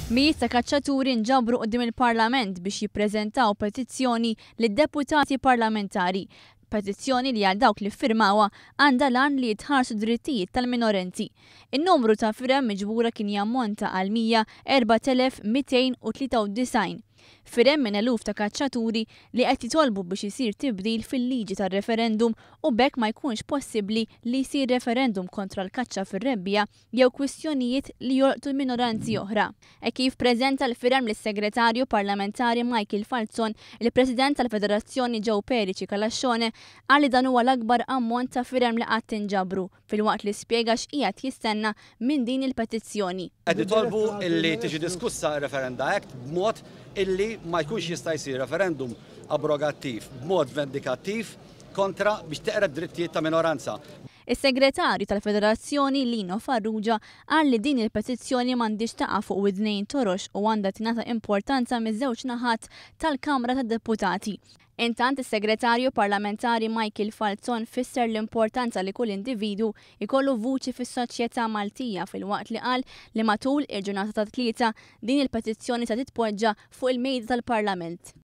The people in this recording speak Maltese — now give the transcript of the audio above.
Mijiet ta' kaċċaturi nġabru quddiem il-Parlament biex jippreżentaw petizzjoni lid-deputati parlamentari. Petizzjoni li għal dawk li ffirmawha għandha lan li jitħarsu drittijiet tal-minorenzi. In-numru ta' firem miġbura kien jammonta għal 104,293. Firem minn eluf ta' kaċċaturi li qed jitolbu biex isir tibdil fil-liġi tar-referendum u bekk ma jkunx possibbli li jsir referendum kontra l-kaċċa fir-Rebbiegħa jew kwistjonijiet li jolqtu minoranzi oħra. Kif preżenta l-firem lis-Segretarju Parlamentari Michael Falzon, il-President tal-Federazzjoni Ġew Periċi Kalaxxone qal li dan huwa l-akbar ammont ta' firem li qatt tinġabru filwaqt li spjega x'qiegħed jistenna minn din il-petizzjoni. Qed nitolbu illi tiġi diskussa r-Referenda Act b'mod illi ma jkunx jista' jsir referendum abrogattiv b'mod vendikattiv kontra biex teqret drittijiet ta' minoranza. Is-Segretarju tal-Federazzjoni Lino Farrugia qal li din il-petizzjoni m'għandix taqa' fuq widnejn torox u għandha tingħata importanza miż-żewġ naħat tal-Kamra tad-Deputati. Intant is-Segretarju Parlamentari Michael Falzon fisser l-importanza li kull individu jkollu vuċi fis-soċjetà Maltija filwaqt li qal li matul il-ġurnata ta' tlieta din il-petizzjoni se titpoġġa fuq il-mejda tal-Parlament.